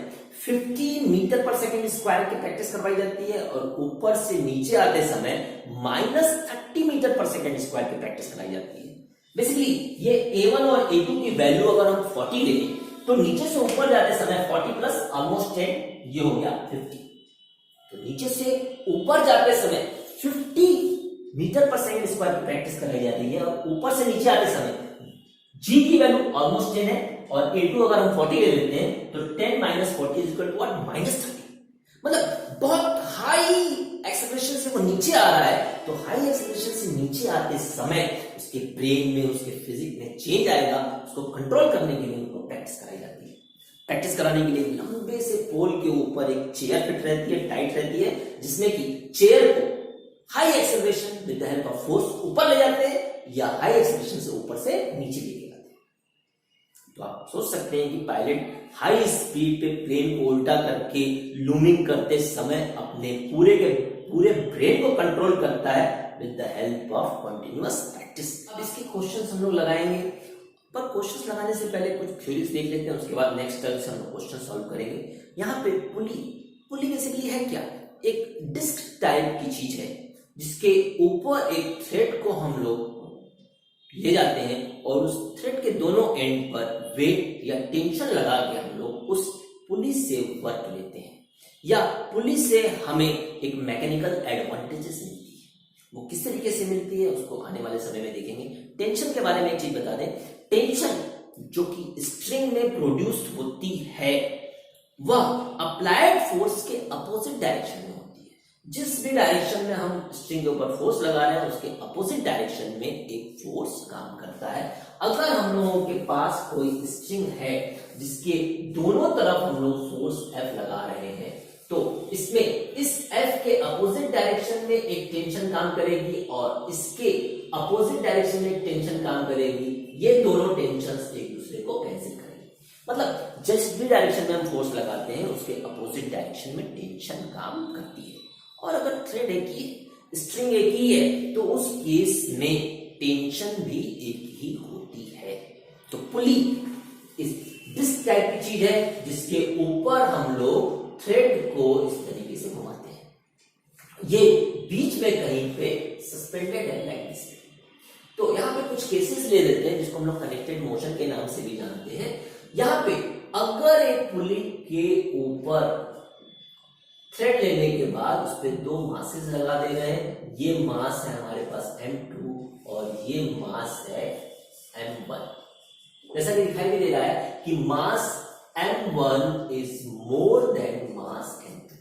50 मीटर पर सेकेंड स्क्वायर की प्रैक्टिस करवाई जाती है और ऊपर से नीचे आते समय -30 मीटर पर सेकेंड स्क्वायर की प्रैक्टिस कराई जाती है। बेसिकली ये A1 और A2 की वैल्यू अगर हम 40 ले लें तो नीचे से ऊपर जाते समय 40 प्लस ऑलमोस्ट 10, ये हो गया 50। तो नीचे से ऊपर जाते समय 50 मीटर पर सेकेंड स्क्वायर की प्रैक्टिस कराई जाती है और ऊपर से नीचे आते समय g की वैल्यू ऑलमोस्ट 10 है और A2 अगर हम 40 ले लेते हैं तो 10 minus 40 is equal to what? -30। मतलब बहुत हाई एक्सेलरेशन से वो नीचे आ रहा है, तो हाई एक्सेलरेशन से नीचे आते समय उसके ब्रेन में, उसके फिजिक्स में चेंज आएगा। उसको कंट्रोल करने के लिए उनको प्रैक्टिस कराई जाती है। प्रैक्टिस कराने के लिए लंबे से पोल के ऊपर एक चेयर फिट रहती है, टाइट रहती है, जिसमें कि चेयर को high acceleration with the help of force ऊपर ले जाते हैं या हाई एक्सेलरेशन से ऊपर से नीचे लेके जाते हैं। तो आप सोच सकते हैं कि पायलट हाई स्पीड पे प्लेन को उल्टा करके लूमिंग करते समय अपने पूरे ब्रेन को कंट्रोल करता है with the help of continuous practice. अब इसके क्वेश्चंस हम लोग लगाएंगे, पर क्वेश्चंस लगाने से पहले कुछ थ्योरीज देख लेते हैं, उसके बाद नेक्स्ट टर्म से हम लोग क्वेश्चन सॉल्व करेंगे। यहाँ पे पुली बेसिकली है क्या? एक डिस्क टाइप की चीज है जिसके ऊपर एक थ्रेड को हम लोग ले जाते हैं और उस थ्रेड के दोनों एंड पर वेट या टेंशन लगा के हम लोग उस पुली से वर्क लेते हैं, या पुली से हमें एक मैकेनिकल एडवांटेजेस मिलती है। वो किस तरीके से मिलती है उसको आने वाले समय में देखेंगे। टेंशन के बारे में एक चीज बता दें, टेंशन जो कि स्ट्रिंग में प्रोड्यूस्ड होती है वह अप्लाइड फोर्स के अपोजिट डायरेक्शन में होती है। जिस भी डायरेक्शन में हम स्ट्रिंग के ऊपर फोर्स लगा रहे हैं उसके अपोजिट डायरेक्शन में एक फोर्स काम करता है। अगर हम लोगों के पास कोई स्ट्रिंग है जिसके दोनों तरफ हम लोग फोर्स F लगा रहे हैं तो इसमें इस F के अपोजिट डायरेक्शन में एक टेंशन काम करेगी और इसके अपोजिट डायरेक्शन में एक टेंशन काम करेगी। ये दोनों टेंशंस एक दूसरे को कैंसिल करेंगे। मतलब जिस भी डायरेक्शन में हम फोर्स लगाते हैं उसके अपोजिट डायरेक्शन में टेंशन काम करती है। और अगर थ्रेड एक ही है, स्ट्रिंग एक ही है, तो उस केस में टेंशन भी एक ही होती है। तो पुली इस डिस्क टाइप की चीज है जिसके ऊपर हम लोग थ्रेड को इस तरीके से घुमाते हैं। ये बीच में कहीं पे सस्पेंडेड है लाइक दिस। तो यहाँ पे कुछ केसेस ले लेते हैं जिसको हम लोग कनेक्टेड मोशन के नाम से भी जानते हैं। यहाँ पे अगर एक पुली के ऊपर थ्रेड लेने के बाद उस पर दो मासेस लगा दे रहे हैं, ये मास है हमारे पास M2 और ये मास है M1। जैसा कि दिखाई भी दे रहा है कि मास M1 is more then mass M2।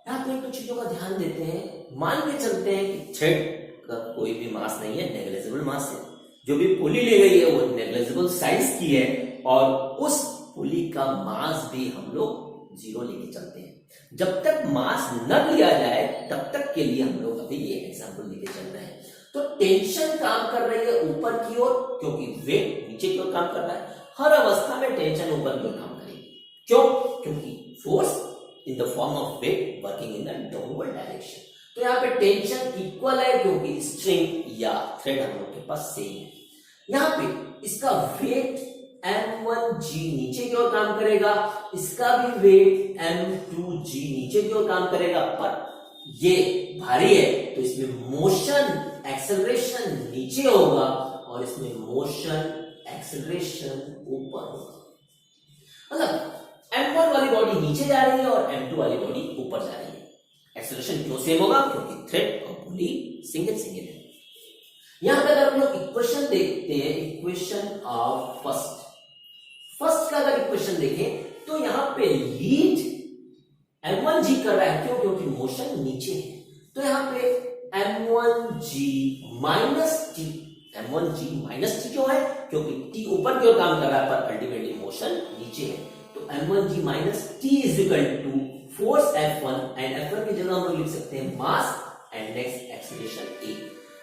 यहां पे कुछ चीजों का ध्यान देते हैं। मान के चलते हैं कि थ्रेड का कोई भी मास नहीं है, नेग्लिजिबल मास है। जो भी पुली ले गई है वो नेग्लिजिबल साइज की है और उस पुली का मास भी हम लोग 0 लेके चलते हैं। जब तक मास न लिया जाए तब तक के लिए हम लोग अभी ये एग्जांपल लेके चल रहे हैं। तो टेंशन काम कर रही है ऊपर की ओर क्योंकि वेट नीचे की ओर काम कर रहा है। हर अवस्था में टेंशन ऊपर की ओर काम करेगी। क्यों? क्योंकि force in the form of weight working in the downward direction. तो यहाँ पे टेंशन इक्वल है क्योंकि स्ट्रिंग या थ्रेड हम लोग के पास सेम है। यहाँ पे इसका वेट M1G नीचे की ओर काम करेगा, इसका भी वेट M2G नीचे की ओर काम करेगा, पर ये भारी है तो इसमें मोशन एक्सेलरेशन नीचे होगा और इसमें मोशन एक्सेलरेशन ऊपर होगा। मतलब M1 वाली बॉडी नीचे जा रही है और M2 वाली बॉडी ऊपर जा रही है। एक्सेलरेशन क्यों सेम होगा? क्योंकि थ्रेड और पुली सिंगल है। यहां पर अगर हम लोग इक्वेशन देखते हैं, इक्वेशन ऑफ फर्स्ट का अगर इक्वेशन देखें तो यहां पे लीड M1G कर रहा है। क्यों? क्योंकि मोशन नीचे है। तो यहां पे M1G माइनस टी क्यों है? क्योंकि टी ऊपर की ओर काम कर रहा है पर अल्टीमेटली मोशन नीचे है। तो M1G minus T is equal to force F1 and F1 की जगह हम लोग लिख सकते हैं mass and next acceleration A।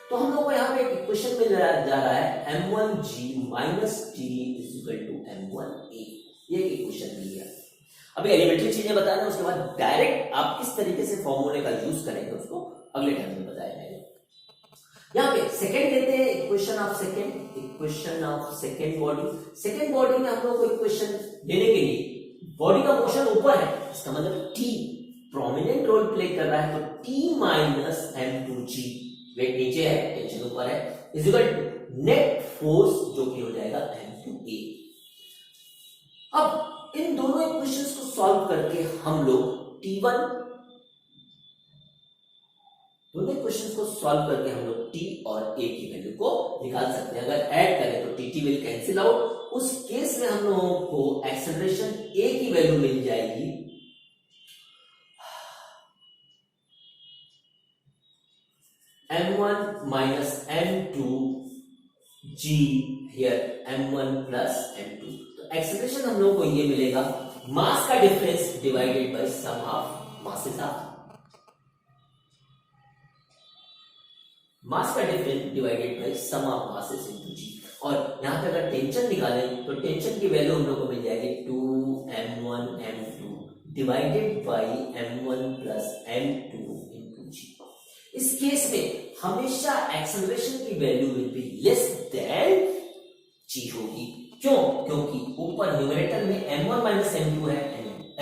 तो हम लोग को यहाँ पे एक इक्वेशन मिल जा रहा है M1G minus T is equal to M1A। ये एक इक्वेशन मिल गया। अभी एलिमेंट्री चीजें बता रहे हैं, उसके बाद डायरेक्ट आप किस तरीके से फॉर्मूले का यूज करेंगे उसको अगले टाइम में बताया जाएगा। यहाँ पे सेकेंड देते हैं equation of second body. Second body में हम लोग को इक्वेशन देने के लिए बॉडी का मोशन ऊपर है, इसका मतलब T प्रोमिनेंट रोल प्ले कर रहा है। तो T माइनस M2G, वेट नीचे है टेंशन ऊपर है, is equal to net force जो कि हो जाएगा M2A। अब इन दोनों इक्वेशंस को सॉल्व करके हम लोग T1, दोनों इक्वेशंस को सॉल्व करके हम लोग T और A की वैल्यू को निकाल सकते हैं। अगर ऐड करें तो TT विल कैंसिल आउट। उस केस में हम लोगों को एक्सेलरेशन A की वैल्यू मिल जाएगी M1 minus M2G here M1 plus M2। तो एक्सेलरेशन हम लोगों को ये मिलेगा मास का difference divided by sum of masses of mass का difference divided by sum of masses into G। और यहाँ पे अगर टेंशन निकालें तो टेंशन की वैल्यू हम लोग को मिल जाएगी 2m1m2 divided by m1 plus m2 into G. इस केस में हमेशा एक्सेलरेशन की value will be less than G होगी। क्यों? क्योंकि ऊपर न्यूमरेटर में m1 माइनस m2 है,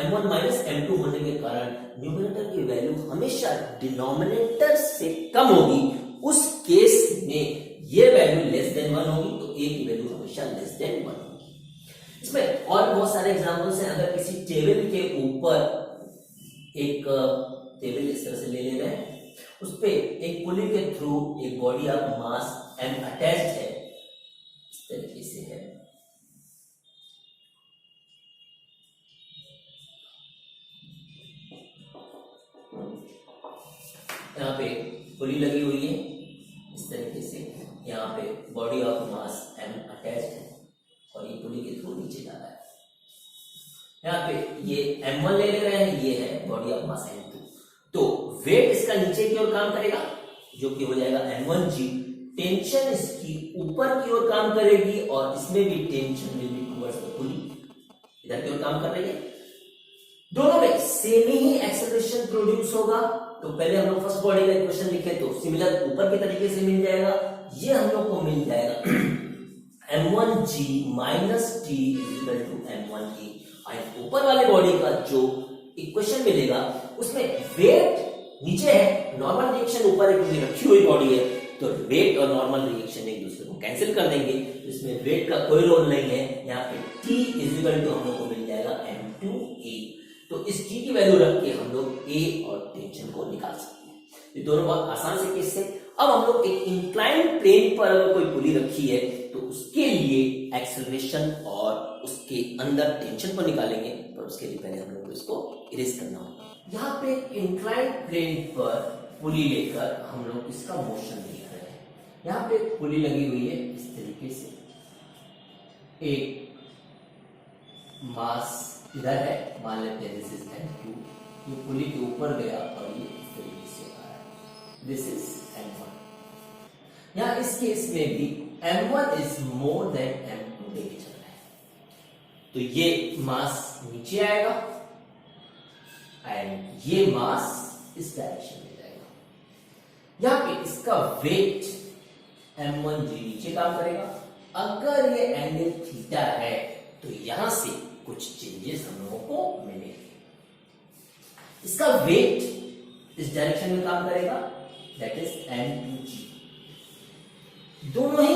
m1 माइनस m2 होने के कारण न्यूमरेटर की वैल्यू हमेशा डिनोमिनेटर से कम होगी। उस केस में ये वैल्यू लेस देन 1 होगी, तो a की वैल्यू हमेशा लेस देन 1 होगी। इसमें और बहुत सारे एग्जांपल्स हैं। अगर किसी टेबल के ऊपर एक टेबल इस तरह से ले रहे हैं, उस पे एक पुली के थ्रू एक body of mass m attached है, इस तरीके से है। यहाँ पे पुली लगी हुई है इस तरीके से, यहाँ पे body of mass m attached है और ये पुली के थ्रू नीचे जा रहा है। यहाँ पे ये m1 ले रहे हैं, ये है बॉडी ऑफ मास m2। तो वेट इसका नीचे की ओर काम करेगा जो कि हो जाएगा m1g। टेंशन इसकी ऊपर की ओर काम करेगी और इसमें भी tension will be towards the पुली, इधर की ओर काम कर रही है। दोनों में सेम ही एक्सेलरेशन प्रोड्यूस होगा। तो पहले हम लोग फर्स्ट बॉडी का इक्वेशन लिखे तो सिमिलर ऊपर के तरीके से मिल जाएगा। ये हम लोग को मिल जाएगा m1g minus t equal to m1e। और ऊपर वाले बॉडी का जो इक्वेशन मिलेगा उसमें वेट नीचे है, नॉर्मल रिएक्शन ऊपर एक रखी हुई बॉडी है, तो वेट और नॉर्मल रिएक्शन एक दूसरे को कैंसिल कर देंगे। इसमें वेट का कोई रोल नहीं है। यहाँ पे t इक्वल टू हम लोग को मिल जाएगा m2a। तो इस t की वैल्यू रख के हम लोग a और टेंशन को निकाल सकते हैं। ये दोनों बहुत आसान से केस है। अब हम लोग एक इंक्लाइंड प्लेन पर अगर कोई पुली रखी है तो उसके लिए एक्सेलरेशन और उसके अंदर टेंशन को निकालेंगे, पर उसके लिए पहले हम लोग को इसको इरेज करना होगा। यहाँ पे इंक्लाइंड प्लेन पर पुली लेकर हम लोग इसका मोशन देख रहे हैं। यहाँ पे पुली लगी हुई है इस तरीके से, एक मास इधर है, मान लेते हैं दिस इज m2। ये पुली के ऊपर गया और ये इस तरीके से आ रहा है, दिस इज m1। यहाँ इस केस में भी m1 is more than m2 लेके चल रहा है, तो ये मास नीचे आएगा एंड ये मास इस डायरेक्शन में जाएगा। यहाँ पे इसका वेट m1g नीचे काम करेगा। अगर ये एंगल थीटा है तो यहां से कुछ चेंजेस हम लोगों को मिलेंगे। इसका वेट इस डायरेक्शन में काम करेगा, दैट इज m2g। दोनों ही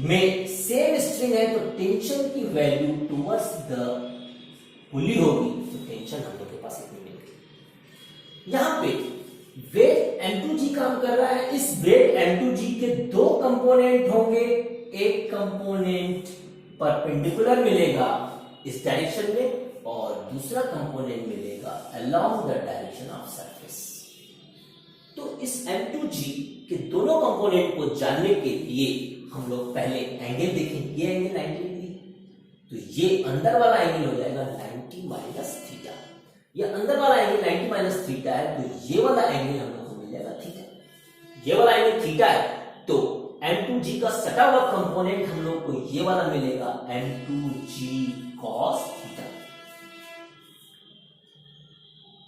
में सेम स्ट्रिंग है तो टेंशन की वैल्यू टुवर्ड्स द पुली होगी, तो टेंशन हम लोग के पास इतनी मिल गई। यहां पे वेट m2g काम कर रहा है। इस वेट m2g के दो कंपोनेंट होंगे, एक कंपोनेंट परपेंडिकुलर मिलेगा इस डायरेक्शन में और दूसरा कंपोनेंट मिलेगा along the direction of surface. तो इस m2g के दोनों कंपोनेंट को जानने के लिए हम लोग पहले एंगल देखेंगे। ये एंगल 90 डिग्री, तो ये अंदर वाला एंगल हो जाएगा 90 माइनस थीटा। ये अंदर वाला एंगल 90 माइनस थीटा है, तो ये वाला एंगल हम लोग को मिल जाएगा थीटा। ये वाला एंगल थीटा है तो m2g का सटा हुआ कंपोनेंट हम लोग को ये वाला मिलेगा m2g cos थीटा।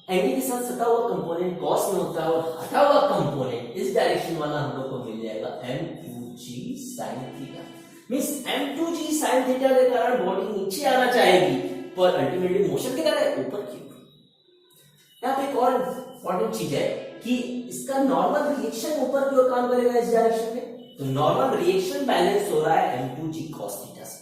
एंगल के साथ सटा हुआ कंपोनेंट cos में होता है और हटा हुआ कंपोनेंट इस डायरेक्शन वाला हम लोग को मिल जाएगा m2g sin theta. Means m2g sin theta के कारण बॉडी नीचे आना चाहेगी पर अल्टीमेटली मोशन किधर है, ऊपर की ओर। यहाँ पे एक और इंपॉर्टेंट चीज है कि इसका नॉर्मल रिएक्शन ऊपर की ओर काम करेगा इस डायरेक्शन में, तो नॉर्मल रिएक्शन बैलेंस हो रहा है m2g cos थीटा से।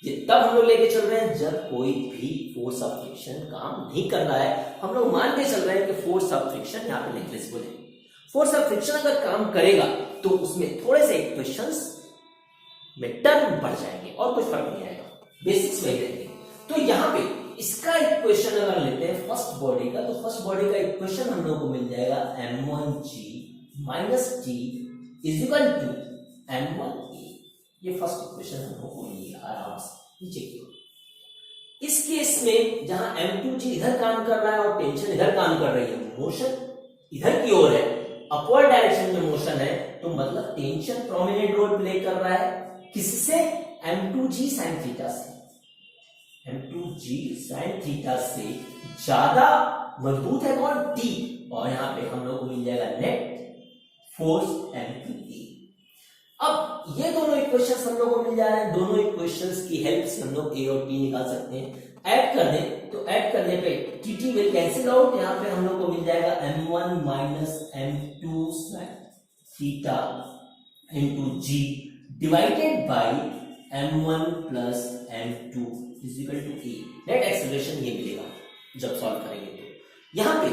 ये तब हम लोग लेके चल रहे हैं जब कोई भी फोर्स ऑफ फ्रिक्शन काम नहीं कर रहा है। हम लोग मान के चल रहे हैं कि फोर्स ऑफ फ्रिक्शन यहाँ पे नेग्लिजिबल है। फोर्स ऑफ फ्रिक्शन अगर काम करेगा तो उसमें थोड़े से इक्वेशंस में टर्म बढ़ जाएंगे और कुछ फर्क नहीं आएगा, बेसिक्स वही रहेंगे। तो यहाँ पे इसका इक्वेशन अगर लेते हैं फर्स्ट बॉडी का, तो फर्स्ट बॉडी का इक्वेशन हम लोग को मिल जाएगा m1g minus t is equal to m1a। ये फर्स्ट इक्वेशन हम लोग को मिली आराम से नीचे की ओर। इस केस में जहां m2g इधर काम कर रहा है और टेंशन इधर काम कर रही है, मोशन इधर की ओर है, अपवर्ड डायरेक्शन में मोशन है, तो मतलब टेंशन प्रोमिनेंट रोल प्ले कर रहा है। किससे? m2g sin थीटा से। m2g sin थीटा से ज्यादा मजबूत है कौन? T। और यहां पे हम लोग को मिल जाएगा नेट फोर्स m2e। अब ये दोनों इक्वेशंस हम लोग को मिल जा रहे हैं, दोनों इक्वेशंस की हेल्प से हम लोग a और t निकाल सकते हैं। ऐड कर दें तो ऐड करने पे tt विल कैंसिल आउट, यहां पे हम लोग को मिल जाएगा m1 minus m2 sin theta into g divided by m1 plus m2 is equal to e। नेट एक्सेलरेशन ये मिलेगा जब सॉल्व करेंगे। तो यहां पे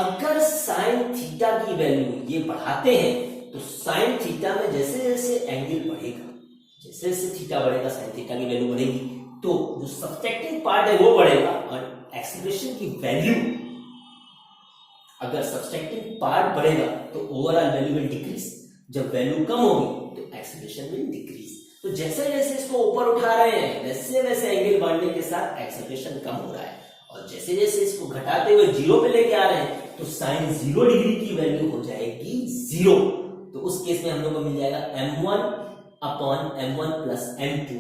अगर साइन थीटा की वैल्यू ये बढ़ाते हैं तो साइन थीटा में जैसे जैसे एंगल बढ़ेगा, जैसे जैसे थीटा बढ़ेगा साइन थीटा की वैल्यू बढ़ेगी, तो जो सब्ट्रैक्टिंग पार्ट है वो बढ़ेगा और एक्सेलरेशन की वैल्यू, अगर सब्ट्रैक्टिंग पार्ट बढ़ेगा तो ओवरऑल वैल्यू विल डिक्रीज, जब वैल्यू कम होगी तो एक्सेलरेशन विल डिक्रीज। तो जैसे जैसे इसको ऊपर उठा रहे हैं वैसे वैसे एंगल बढ़ने के साथ एक्सेलरेशन कम हो रहा है, और जैसे जैसे इसको घटाते हुए जीरो पे लेके आ रहे हैं तो साइन 0 डिग्री की वैल्यू हो जाएगी 0। तो उस केस में हम लोग को मिल जाएगा m1 upon m1 plus m2,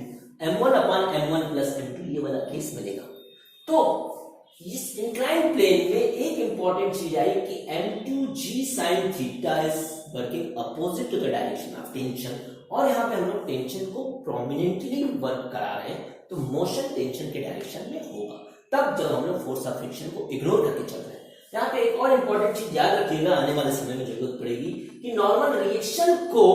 m1 upon m1 plus m2 ये वाला केस मिलेगा। तो इस इंक्लाइन प्लेन में एक इंपॉर्टेंट चीज आई कि m2g sin theta is working opposite to the direction of tension, और यहाँ पे हम लोग टेंशन को प्रोमिनेंटली वर्क करा रहे हैं, तो मोशन टेंशन के डायरेक्शन में होगा तब जब हम लोग फोर्स ऑफ फ्रिक्शन को इग्नोर करके चल रहे हैं। यहाँ पे एक और इंपॉर्टेंट चीज याद रखिएगा, आने वाले समय में जरूरत पड़ेगी, कि नॉर्मल रिएक्शन को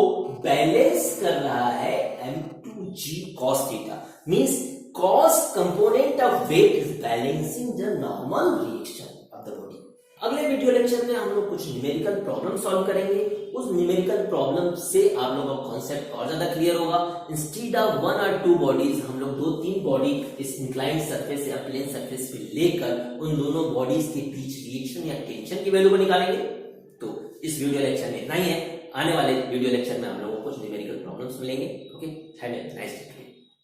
बैलेंस कर रहा है m2g cos theta, means cos component of weight is balancing the normal reaction of the body. अगले वीडियो लेक्चर में हम लोग कुछ न्यूमेरिकल प्रॉब्लम सॉल्व करेंगे, उस न्यूमेरिकल प्रॉब्लम से आप लोगों का कॉन्सेप्ट और ज्यादा क्लियर होगा। इंस्टेड ऑफ 1 और 2 बॉडीज हम लोग 2-3 बॉडी इस इंक्लाइंड सरफेस या प्लेन सरफेस पे लेकर उन दोनों बॉडीज के बीच रिएक्शन या टेंशन की वैल्यू को निकालेंगे। तो इस वीडियो लेक्चर में इतना ही है, आने वाले वीडियो लेक्चर में हम लोगों को कुछ न्यूमेरिकल प्रॉब्लम्स मिलेंगे। Okay, have a nice day.